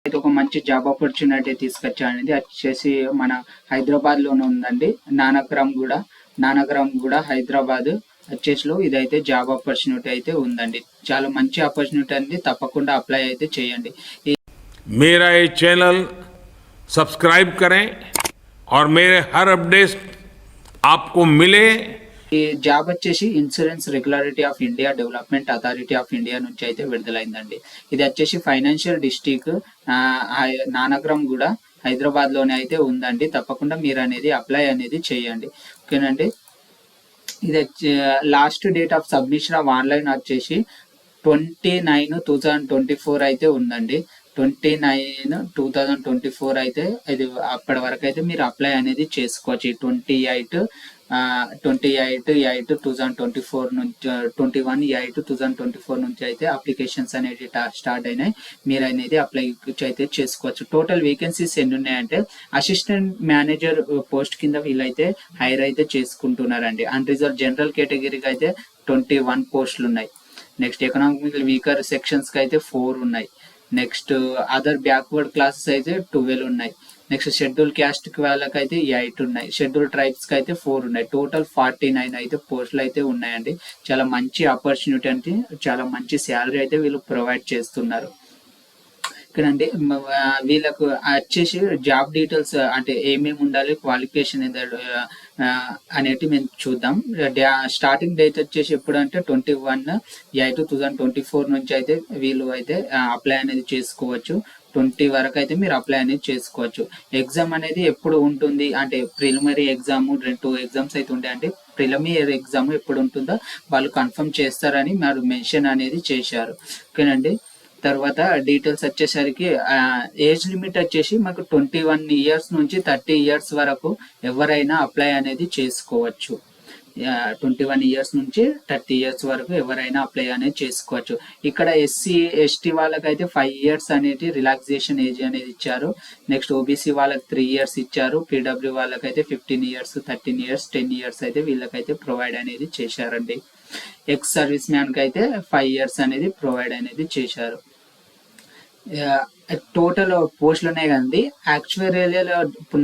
అయితే ఒక మంచి జాబ్ ఆపర్చునిటీ తీసుకొచ్చానండి. అది వచ్చేసి మన హైదరాబాద్ లోనే ఉందండి. నానక్రామ్ కూడా హైదరాబాద్ వచ్చేసిలో ఇదైతే జాబ్ ఆపర్చునిటీ అయితే ఉందండి. చాలా మంచి ఆపర్చునిటీ అండి. తప్పకుండా అప్లై అయితే చేయండి. मेरा ये चैनल सब्सक्राइब करें और मेरे हर अपडेट आपको मिले। ఈ జాబ్ వచ్చేసి insurance regularity of India development authority of India నుంచి అయితే విడుదలైందండి. ఇది వచ్చేసి ఫైనాన్షియల్ డిస్ట్రిక్ట్ నానక్రామ్ కూడా హైదరాబాద్ లోనే అయితే ఉందండి. తప్పకుండా మీరు అనేది అప్లై అనేది చేయండి. ఓకేనండి. ఇది last date of submission of online వచ్చేసి 29/2024 అయితే ఉందండి. 29/2024 అయితే ఇది అప్పటి వరకు అయితే మీరు అప్లై అనేది చేసుకోవచ్చు. 21/8/2024 నుంచి 21/8/2024 నుంచి అయితే అప్లికేషన్స్ అనేది స్టార్ట్ అయినాయి. మీరు అనేది అప్లై అయితే చేసుకోవచ్చు. టోటల్ వేకెన్సీస్ ఎన్ని ఉన్నాయంటే అసిస్టెంట్ మేనేజర్ పోస్ట్ కింద వీళ్ళైతే హైర్ అయితే చేసుకుంటున్నారండి. అన్రిజర్వ్ జనరల్ కేటగిరీకి అయితే 21 పోస్టులు ఉన్నాయి. నెక్స్ట్ ఎకనామికల్ వీకర్ సెక్షన్స్ కి అయితే 4 ఉన్నాయి. నెక్స్ట్ అదర్ బ్యాక్వర్డ్ క్లాసెస్ అయితే 12 ఉన్నాయి. నెక్స్ట్ షెడ్యూల్ క్యాస్ట్ కి వాళ్ళకైతే 8 ఉన్నాయి. షెడ్యూల్ ట్రైబ్స్ కి అయితే 4 ఉన్నాయి. టోటల్ 49 అయితే పోస్టులు అయితే ఉన్నాయండి. చాలా మంచి ఆపర్చునిటీ అంటే చాలా మంచి శాలరీ అయితే వీళ్ళు ప్రొవైడ్ చేస్తున్నారు. ఇక్కడండి వీళ్ళకు వచ్చేసి జాబ్ డీటెయిల్స్ అంటే ఏమేమి ఉండాలి, క్వాలిఫికేషన్ అనేటి మేము చూద్దాం. స్టార్టింగ్ డేట్ వచ్చేసి ఎప్పుడు అంటే 21/8/2024 నుంచి అయితే వీళ్ళు అయితే అప్లై అనేది చేసుకోవచ్చు. 20 వరకు అయితే మీరు అప్లై అనేది చేసుకోవచ్చు. ఎగ్జామ్ అనేది ఎప్పుడు ఉంటుంది అంటే ప్రిలిమినరీ ఎగ్జామ్ 2 ఎగ్జామ్స్ అయితే ఉంటాయి. అంటే ప్రిలిమినరీ ఎగ్జామ్ ఎప్పుడు ఉంటుందో వాళ్ళు కన్ఫర్మ్ చేస్తారని మీరు మెన్షన్ అనేది చేశారు. ఓకేనండి. తర్వాత డీటెయిల్స్ వచ్చేసరికి ఏజ్ లిమిట్ వచ్చేసి మాకు 21 ఇయర్స్ నుంచి 30 ఇయర్స్ వరకు ఎవరైనా అప్లై అనేది చేసుకోవచ్చు. 21 ఇయర్స్ నుంచి 30 ఇయర్స్ వరకు ఎవరైనా అప్లై అనేది చేసుకోవచ్చు. ఇక్కడ SC ST వాళ్ళకైతే 5 ఇయర్స్ అనేది రిలాక్సేషన్ ఏజ్ అనేది ఇచ్చారు. నెక్స్ట్ OBC వాళ్ళకి 3 ఇయర్స్ ఇచ్చారు. PW వాళ్ళకైతే 15 ఇయర్స్ 13 ఇయర్స్ 10 ఇయర్స్ అయితే వీళ్ళకైతే ప్రొవైడ్ అనేది చేశారండి. ఎక్స్ సర్వీస్ మ్యాన్ కి అయితే 5 ఇయర్స్ అనేది ప్రొవైడ్ అనేది చేశారు. టోటల్ పోస్టులు ఉన్నాయి కదండి. యాక్చువల్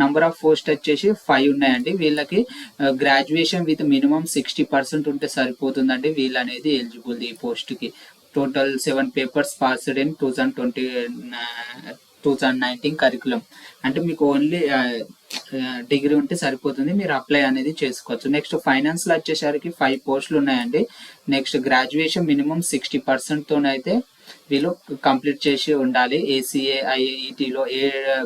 నంబర్ ఆఫ్ పోస్ట్ వచ్చేసి 5 ఉన్నాయండి. వీళ్ళకి గ్రాడ్యుయేషన్ విత్ మినిమం 60% ఉంటే సరిపోతుందండి. వీళ్ళు అనేది ఎలిజిబుల్ ఈ పోస్ట్ కి. Total 7 papers passed in 2019 curriculum. అంటే మీకు ఓన్లీ డిగ్రీ ఉంటే సరిపోతుంది, మీరు అప్లై అనేది చేసుకోవచ్చు. నెక్స్ట్ ఫైనాన్స్ లో వచ్చేసరికి 5 పోస్టులు ఉన్నాయండి. నెక్స్ట్ గ్రాడ్యుయేషన్ మినిమం 60% తోనైతే వీళ్ళు కంప్లీట్ చేసి ఉండాలి. ACA IIT లో ఏ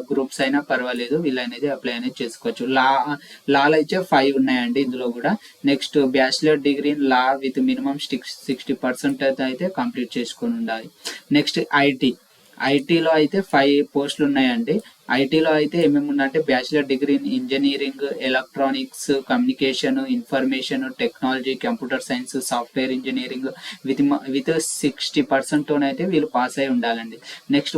గ్రూప్స్ అయినా పర్వాలేదు, వీళ్ళు అనేది అప్లై అనేది చేసుకోవచ్చు. లాలో అయితే 5 ఉన్నాయండి ఇందులో కూడా. Next bachelor degree in law with minimum 60% అయితే కంప్లీట్ చేసుకొని ఉండాలి. నెక్స్ట్ ఐటీలో అయితే 5 పోస్టులు ఉన్నాయండి. ఐటీలో అయితే ఏమేమి ఉన్నాయంటే bachelor degree in engineering, electronics, communication, information technology, computer science, software engineering with 60% తోనైతే వీళ్ళు పాస్ అయి ఉండాలండి. నెక్స్ట్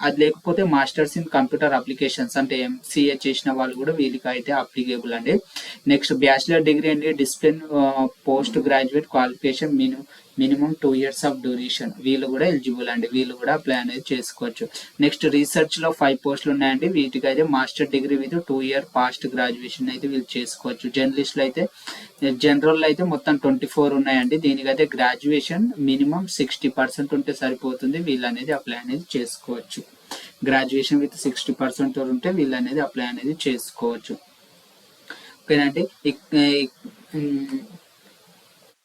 అది లేకపోతే మాస్టర్స్ ఇన్ కంప్యూటర్ అప్లికేషన్స్ అంటే MCA చేసిన వాళ్ళు కూడా వీళ్ళకి అయితే అప్లికేబుల్ అండి. నెక్స్ట్ బ్యాచిలర్ డిగ్రీ అండి discipline post graduate qualification minimum 2 years of duration, వీళ్ళు కూడా ఎలిజిబుల్ అండి. వీళ్ళు కూడా అప్లై అనేది చేసుకోవచ్చు. నెక్స్ట్ రీసెర్చ్ లో 5 పోస్టులు ఉన్నాయండి. వీటికి అయితే master degree with 2 year past graduation అయితే వీళ్ళు చేసుకోవచ్చు. జర్నలిస్టులు అయితే జనరల్ అయితే మొత్తం 24 ఉన్నాయండి. దీనికైతే గ్రాడ్యుయేషన్ మినిమం 60% ఉంటే సరిపోతుంది, వీళ్ళు అనేది అప్లై అనేది చేసుకోవచ్చు. గ్రాడ్యుయేషన్ విత్ 60% ఉంటే వీళ్ళు అనేది అప్లై అనేది చేసుకోవచ్చు. ఓకేనండి.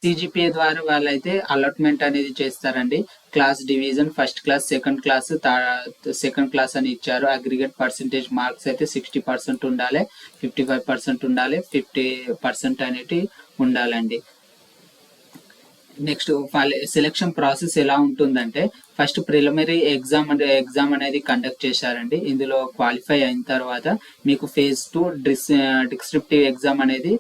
CGPA ద్వారా వాళ్ళైతే అలాట్మెంట్ అనేది చేస్తారండి. Class division first class, second class అని ఇచ్చారు. అగ్రిగేట్ పర్సెంటేజ్ మార్క్స్ అయితే 60% ఉండాలి, 55% ఉండాలి, 50% అనేది ఉండాలండి. నెక్స్ట్ సెలెక్షన్ ప్రాసెస్ ఎలా ఉంటుందంటే ఫస్ట్ ప్రిలిమినరీ ఎగ్జామ్ అనేది కండక్ట్ చేశారండి. ఇందులో క్వాలిఫై అయిన తర్వాత మీకు phase 2 డిస్క్రిప్టివ్ ఎగ్జామ్ అనేది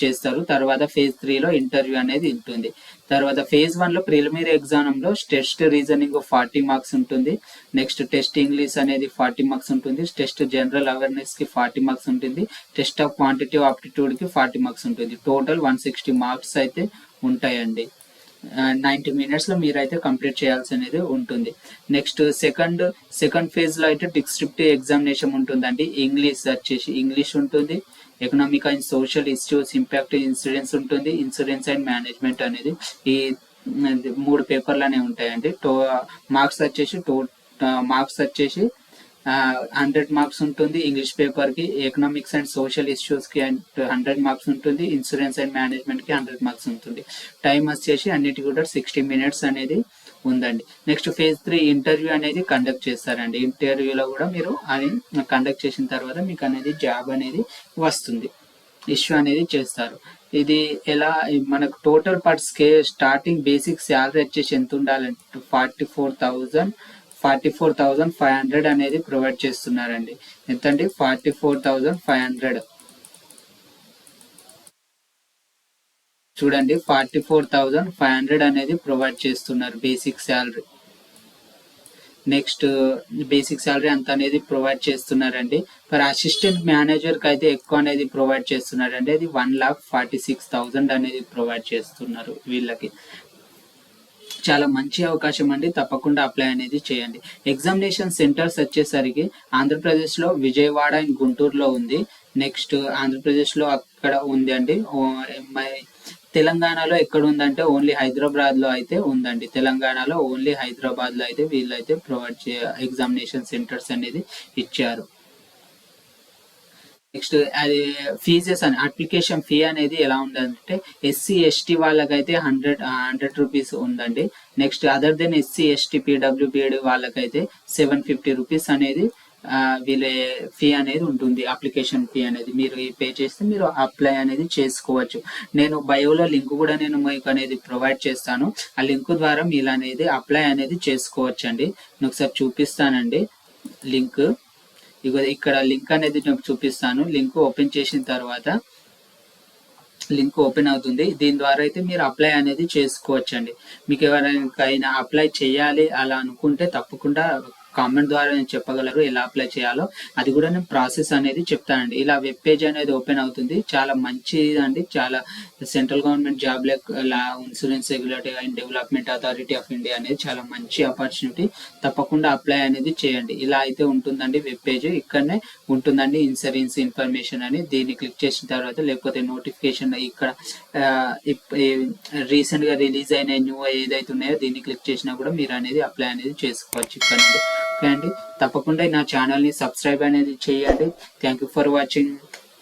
చేస్తారు. తర్వాత phase 3లో ఇంటర్వ్యూ అనేది ఉంటుంది. తర్వాత phase 1లో ప్రిలిమినరీ ఎగ్జామ్ లో టెస్ట్ రీజనింగ్ 40 మార్క్స్ ఉంటుంది. నెక్స్ట్ టెస్ట్ ఇంగ్లీష్ అనేది 40 మార్క్స్ ఉంటుంది. టెస్ట్ జనరల్ అవేర్నెస్ కి 40 మార్క్స్ ఉంటుంది. టెస్ట్ ఆఫ్ క్వాంటిటివ్ ఆప్టిట్యూడ్ కి 40 మార్క్స్ ఉంటుంది. టోటల్ 160 మార్క్స్ అయితే ఉంటాయండి. 90 minutes లో మీరైతే కంప్లీట్ చేయాల్సి అనేది ఉంటుంది. నెక్స్ట్ సెకండ్ ఫేజ్ లో అయితే డిస్క్రిప్టివ్ ఎగ్జామినేషన్ ఉంటుందండి. ఇంగ్లీష్ వచ్చేసి ఇంగ్లీష్ ఉంటుంది, economic and social issues, impact insurance ఉంటుంది, ఇన్సూరెన్స్ అండ్ మేనేజ్మెంట్ అనేది ఈ 3 పేపర్లనే ఉంటాయండి. మార్క్స్ వచ్చేసి 100 మార్క్స్ ఉంటుంది ఇంగ్లీష్ పేపర్ కి, ఎకనామిక్స్ అండ్ సోషల్ ఇష్యూస్ కి 100 మార్క్స్ ఉంటుంది, ఇన్సూరెన్స్ అండ్ మేనేజ్మెంట్ కి 100 మార్క్స్ ఉంటుంది. టైం వచ్చేసి అన్నిటి కూడా 60 minutes అనేది ఉందండి. నెక్స్ట్ ఫేజ్ 3 ఇంటర్వ్యూ అనేది కండక్ట్ చేస్తారండి. ఇంటర్వ్యూలో కూడా మీరు అది కండక్ట్ చేసిన తర్వాత మీకు అనేది జాబ్ అనేది వస్తుంది, ఇష్యూ అనేది చేస్తారు. ఇది ఎలా మనకు total per starting basic salary వచ్చేసి ఎంత ఉండాలంటే 44,500 అనేది ప్రొవైడ్ చేస్తున్నారండి. ఎంతండి? 44,500. చూడండి, 44,500 అనేది ప్రొవైడ్ చేస్తున్నారు basic salary. Next basic salary అంత అనేది ప్రొవైడ్ చేస్తున్నారండి. ఫర్ అసిస్టెంట్ మేనేజర్ కి అయితే ఎక్కువ అనేది ప్రొవైడ్ చేస్తున్నారండి. అది 1,46,000 అనేది ప్రొవైడ్ చేస్తున్నారు వీళ్ళకి. చాలా మంచి అవకాశం అండి, తప్పకుండా అప్లై అనేది చేయండి. ఎగ్జామినేషన్ సెంటర్స్ వచ్చేసరికి ఆంధ్రప్రదేశ్ లో విజయవాడ అండ్ గుంటూరులో ఉంది. నెక్స్ట్ ఆంధ్రప్రదేశ్ లో అక్కడ ఉంది అండి. తెలంగాణలో ఎక్కడ ఉందంటే ఓన్లీ హైదరాబాద్ లో అయితే ఉందండి. తెలంగాణలో ఓన్లీ హైదరాబాద్ లో అయితే వీళ్ళైతే ప్రొవైడ్ ఎగ్జామినేషన్ సెంటర్స్ అనేది ఇచ్చారు. నెక్స్ట్ అది ఫీజెస్ అని అప్లికేషన్ ఫీ అనేది ఎలా ఉందంటే SC ST వాళ్ళకైతే 100 రూపీస్ ఉందండి. Next other than SC ST PWBD వాళ్ళకైతే 750 రూపీస్ అనేది వీళ్ళ ఫీ అనేది ఉంటుంది. అప్లికేషన్ ఫీ అనేది మీరు పే చేస్తే మీరు అప్లై అనేది చేసుకోవచ్చు. నేను బయోలో లింక్ కూడా నేను మీకు అనేది ప్రొవైడ్ చేస్తాను. ఆ లింక్ ద్వారా మీరు అనేది అప్లై అనేది చేసుకోవచ్చు అండి. నేను ఒకసారి చూపిస్తానండి లింక్. ఇక్కడ లింక్ అనేది నేను చూపిస్తాను. లింక్ ఓపెన్ చేసిన తర్వాత లింక్ ఓపెన్ అవుతుంది. దీని ద్వారా అయితే మీరు అప్లై అనేది చేసుకోవచ్చండి. మీకు ఎవరికైనా అప్లై చేయాలి అలా అనుకుంటే తప్పకుండా కామెంట్ ద్వారా నేను చెప్పగలరు ఎలా అప్లై చేయాలో. అది కూడా నేను ప్రాసెస్ అనేది చెప్తానండి. ఇలా వెబ్ పేజ్ అనేది ఓపెన్ అవుతుంది. చాలా మంచిది అండి. చాలా central government job insurance regulatory and development authority of India అనేది చాలా మంచి ఆపర్చునిటీ. తప్పకుండా అప్లై అనేది చేయండి. ఇలా అయితే ఉంటుందండి వెబ్ పేజ్. ఇక్కడనే ఉంటుందండి ఇన్సూరెన్స్ ఇన్ఫర్మేషన్ అని. దీన్ని క్లిక్ చేసిన తర్వాత లేకపోతే నోటిఫికేషన్ ఇక్కడ రీసెంట్ గా రిలీజ్ అయిన న్యూ ఏదైతే ఉన్నాయో దీన్ని క్లిక్ చేసినా కూడా మీరు అనేది అప్లై అనేది చేసుకోవచ్చు ఇక్కడ నుండి. ఓకే అండి, తప్పకుండా నా ఛానల్ ని సబ్స్క్రైబ్ అనేది చేయండి. Thank you for watching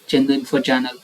Chandu info channel.